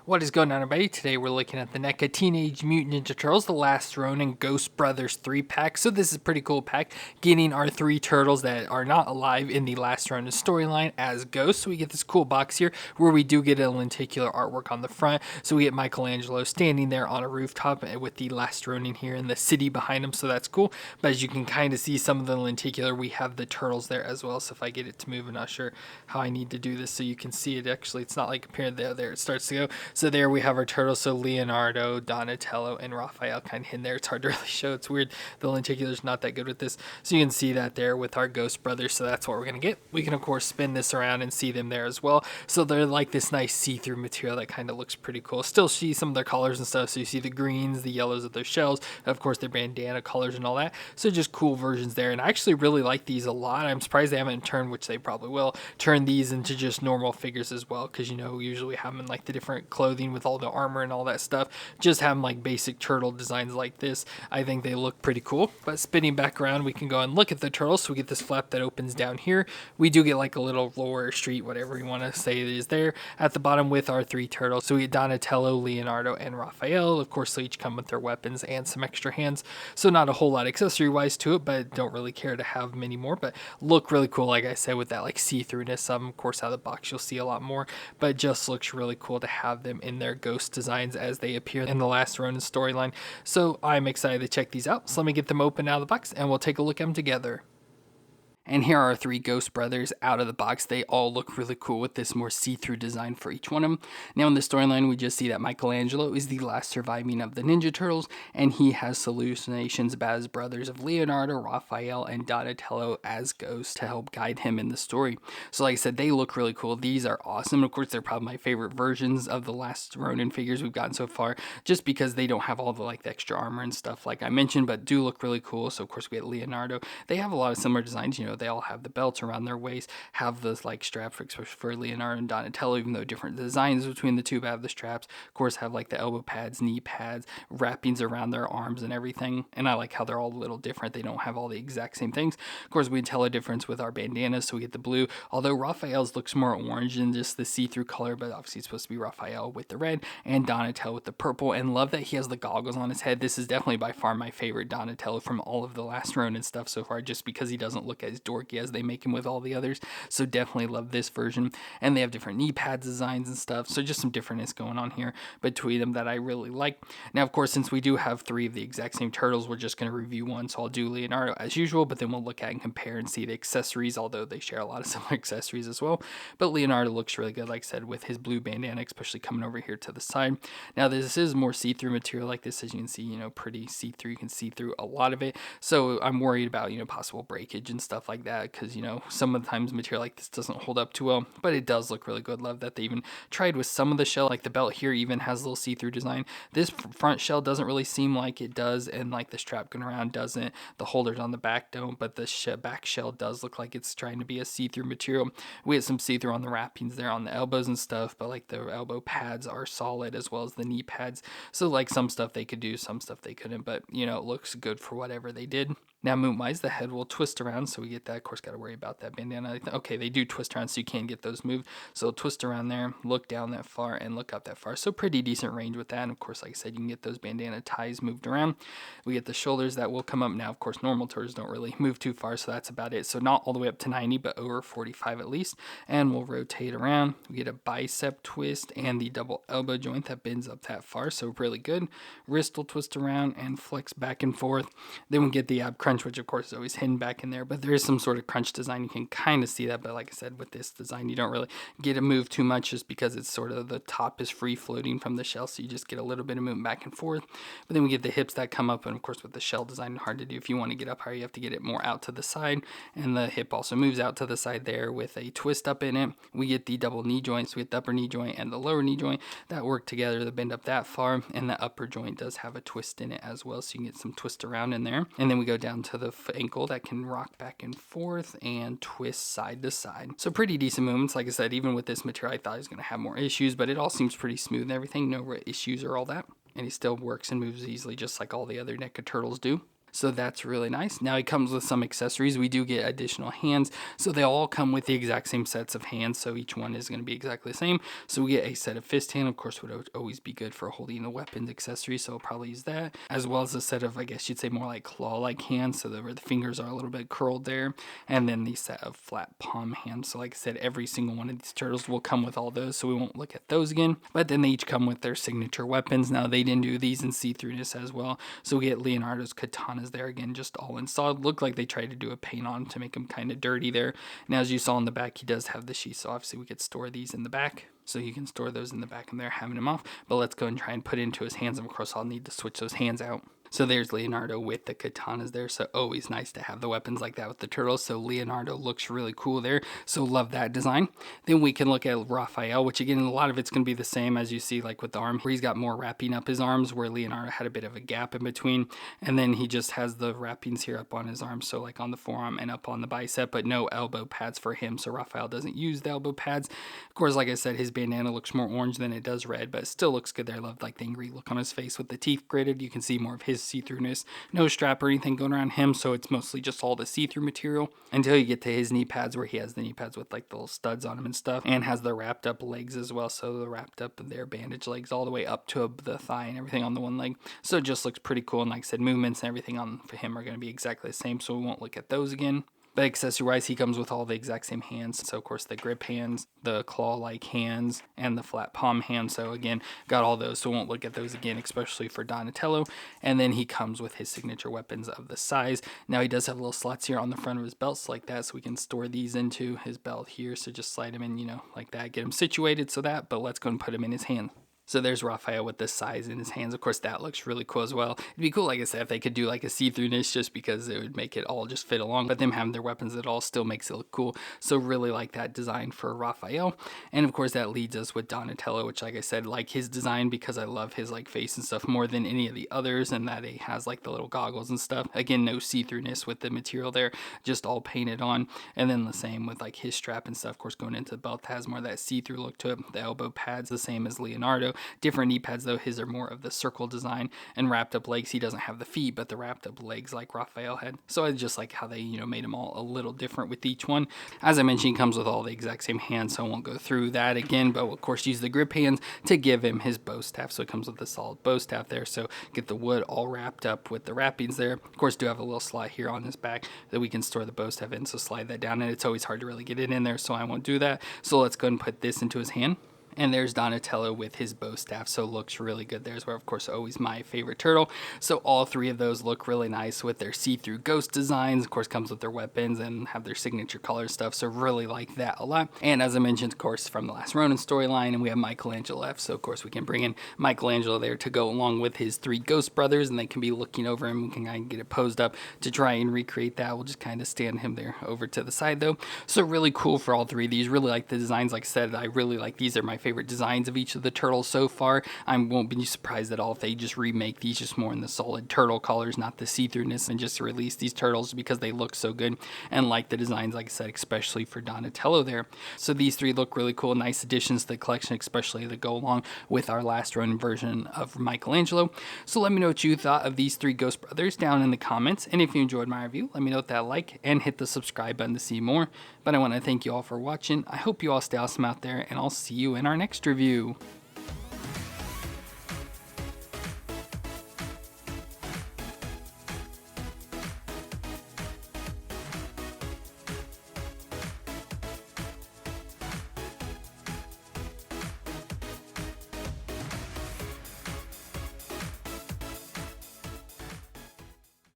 What is going on, everybody? Today we're looking at the NECA Teenage Mutant Ninja Turtles, The Last Ronin Ghost Brothers 3-pack. So this is a pretty cool pack, getting our 3 turtles that are not alive in the Last Ronin storyline as ghosts. So we get this cool box here where we do get a lenticular artwork on the front. So we get Michelangelo standing there on a rooftop with the Last Ronin here in the city behind him, so that's cool. But as you can kind of see some of the lenticular, we have the turtles there as well. So if I get it to move, I'm not sure how I need to do this so you can see it. Actually, it's not like compared there it starts to go. So there we have our turtles. So Leonardo, Donatello, and Raphael kind of in there. It's hard to really show. It's weird. The lenticular's not that good with this. So you can see that there with our Ghost Brothers. So that's what we're going to get. We can, of course, spin this around and see them there as well. So they're like this nice see-through material that kind of looks pretty cool. Still see some of their colors and stuff. So you see the greens, the yellows of their shells, of course, their bandana colors and all that. So just cool versions there. And I actually really like these a lot. I'm surprised they haven't turned, which they probably will, turn these into just normal figures as well. Because, you know, usually we have them in like the different clothing with all the armor and all that stuff. Just have them like basic turtle designs like this. I think they look pretty cool. But spinning back around, we can go and look at the turtles. So we get this flap that opens down here. We do get like a little lower street, whatever you want to say it is there at the bottom with our 3 turtles. So we get Donatello, Leonardo, and Raphael. Of course, they each come with their weapons and some extra hands. So not a whole lot accessory wise to it, but don't really care to have many more. But look really cool, like I said, with that like see-throughness. Of course, out of the box you'll see a lot more, but it just looks really cool to have them in their ghost designs as they appear in the Last Ronin storyline. So I'm excited to check these out. So let me get them open out of the box and we'll take a look at them together. And here are our 3 Ghost Brothers out of the box. They all look really cool with this more see-through design for each one of them. Now in the storyline, we just see that Michelangelo is the last surviving of the Ninja Turtles, and he has hallucinations about his brothers of Leonardo, Raphael, and Donatello as ghosts to help guide him in the story. So like I said, they look really cool. These are awesome. Of course, they're probably my favorite versions of the Last Ronin figures we've gotten so far, just because they don't have all the like the extra armor and stuff like I mentioned, but do look really cool. So of course we get Leonardo. They have a lot of similar designs, you know, they all have the belts around their waist, have those like straps, especially for Leonardo and Donatello, even though different designs between the two, but have the straps. Of course, have like the elbow pads, knee pads, wrappings around their arms and everything. And I like how they're all a little different. They don't have all the exact same things. Of course, we can tell a difference with our bandanas, so we get the blue, although Raphael's looks more orange than just the see-through color, but obviously it's supposed to be Raphael with the red and Donatello with the purple. And love that he has the goggles on his head. This is definitely by far my favorite Donatello from all of the Last Ronin stuff so far, just because he doesn't look as dorky as they make him with all the others. So definitely love this version. And they have different knee pad designs and stuff, so just some differentness going on here between them that I really like. Now, of course, since we do have 3 of the exact same turtles, we're just going to review one. So I'll do Leonardo as usual, but then we'll look at and compare and see the accessories, although they share a lot of similar accessories as well. But Leonardo looks really good, like I said, with his blue bandana, especially coming over here to the side. Now, this is more see-through material like this, as you can see, you know, pretty see-through. You can see through a lot of it. So I'm worried about, you know, possible breakage and stuff like that, because, you know, some of the times material like this doesn't hold up too well, but it does look really good. Love that they even tried with some of the shell, like the belt here even has a little see-through design. This front shell doesn't really seem like it does, and like the strap going around doesn't. The holders on the back don't, but the back shell does look like it's trying to be a see-through material. We had some see-through on the wrappings there on the elbows and stuff, but like the elbow pads are solid as well as the knee pads. So like some stuff they could do, some stuff they couldn't, but you know, it looks good for whatever they did. Now movement-wise, the head will twist around, so we get that. Of course, got to worry about that bandana. Okay, they do twist around, so you can get those moved. So twist around there, look down that far, and look up that far. So pretty decent range with that. And of course, like I said, you can get those bandana ties moved around. We get the shoulders that will come up. Now, of course, normal turtles don't really move too far, so that's about it. So not all the way up to 90, but over 45 at least. And we'll rotate around. We get a bicep twist and the double elbow joint that bends up that far, so really good. Wrist will twist around and flex back and forth. Then we get the ab crunch, which of course is always hidden back in there, but there is some sort of crunch design. You can kind of see that, but like I said, with this design, you don't really get a move too much just because it's sort of the top is free floating from the shell, so you just get a little bit of movement back and forth. But then we get the hips that come up, and of course with the shell design, hard to do. If you want to get up higher, you have to get it more out to the side, and the hip also moves out to the side there with a twist up in it. We get the double knee joints, we get the upper knee joint and the lower knee joint that work together to bend up that far, and the upper joint does have a twist in it as well, so you can get some twist around in there. And then we go down to the ankle that can rock back and forth and twist side to side. So pretty decent movements. Like I said, even with this material, I thought I was going to have more issues, but it all seems pretty smooth and everything. No issues or all that. And he still works and moves easily just like all the other NECA turtles do. So that's really nice. Now he comes with some accessories. We do get additional hands. So they all come with the exact same sets of hands. So each one is going to be exactly the same. So we get a set of fist hand, of course, would always be good for holding the weapons accessory. So I'll probably use that, as well as a set of, I guess you'd say, more like claw-like hands. So where the fingers are a little bit curled there. And then the set of flat palm hands. So like I said, every single one of these turtles will come with all those. So we won't look at those again. But then they each come with their signature weapons. Now they didn't do these in see-throughness as well. So we get Leonardo's katanas there again, just all in solid. Look like they tried to do a paint on to make them kind of dirty there. And as you saw in the back, he does have the sheath, so obviously we could store these in the back. So you can store those in the back and they're having them off. But let's go and try and put it into his hands. And of course, I'll need to switch those hands out. So there's Leonardo with the katanas there. So always nice to have the weapons like that with the turtles. So Leonardo looks really cool there. So love that design. Then we can look at Raphael, which again, a lot of it's going to be the same as you see like with the arm, where he's got more wrapping up his arms, where Leonardo had a bit of a gap in between. And then he just has the wrappings here up on his arm. So like on the forearm and up on the bicep, but no elbow pads for him. So Raphael doesn't use the elbow pads. Of course, like I said, his bandana looks more orange than it does red, but it still looks good there. I love like the angry look on his face with the teeth gritted. You can see more of his see-throughness. No strap or anything going around him, so it's mostly just all the see-through material until you get to his knee pads, where he has the knee pads with like the little studs on them and stuff, and has the wrapped up legs as well. So the wrapped up their bandage legs all the way up to the thigh and everything on the one leg. So it just looks pretty cool. And like I said, movements and everything on for him are going to be exactly the same, so we won't look at those again. But accessory-wise, he comes with all the exact same hands. So, of course, the grip hands, the claw-like hands, and the flat palm hands. So, again, got all those. So, won't look at those again, especially for Donatello. And then he comes with his signature weapons of the size. Now, he does have little slots here on the front of his belts like that. So, we can store these into his belt here. So, just slide them in, you know, like that. Get them situated so that. But let's go and put him in his hand. So there's Raphael with the size in his hands. Of course, that looks really cool as well. It'd be cool, like I said, if they could do like a see-throughness, just because it would make it all just fit along. But them having their weapons, it all still makes it look cool. So really like that design for Raphael. And of course, that leads us with Donatello, which, like I said, like his design because I love his like face and stuff more than any of the others. And that he has like the little goggles and stuff. Again, no see-throughness with the material there, just all painted on. And then the same with like his strap and stuff. Of course, going into the belt has more of that see-through look to it. The elbow pads, the same as Leonardo. Different knee pads though, his are more of the circle design, and wrapped up legs. He doesn't have the feet, but the wrapped up legs like Raphael had. So I just like how they, you know, made them all a little different with each one. As I mentioned, he comes with all the exact same hands, so I won't go through that again, but of course use the grip hands to give him his bow staff. So it comes with a solid bow staff there. So get the wood all wrapped up with the wrappings there. Of course, do have a little slot here on his back that we can store the bow staff in. So slide that down, and it's always hard to really get it in there, so I won't do that. So let's go and put this into his hand. And there's Donatello with his bow staff, so looks really good there as well. Of course, always my favorite turtle. So all three of those look really nice with their see-through ghost designs. Of course, comes with their weapons and have their signature color stuff, so really like that a lot. And as I mentioned, of course, from the last Ronin storyline, and we have Michelangelo left, so of course we can bring in Michelangelo there to go along with his three ghost brothers, and they can be looking over him. We can kind of get it posed up to try and recreate that. We'll just kind of stand him there over to the side though. So really cool for all three of these. Really like the designs. Like I said, I really like these. Are my favorite designs of each of the turtles so far. I won't be surprised at all if they just remake these just more in the solid turtle colors, not the see-throughness, and just release these turtles because they look so good, and like the designs, like I said, especially for Donatello there. So these three look really cool, nice additions to the collection, especially that go along with our last Ronin version of Michelangelo. So let me know what you thought of these three Ghost Brothers down in the comments, and if you enjoyed my review, let me know with that like and hit the subscribe button to see more. But I want to thank you all for watching. I hope you all stay awesome out there, and I'll see you in our next review.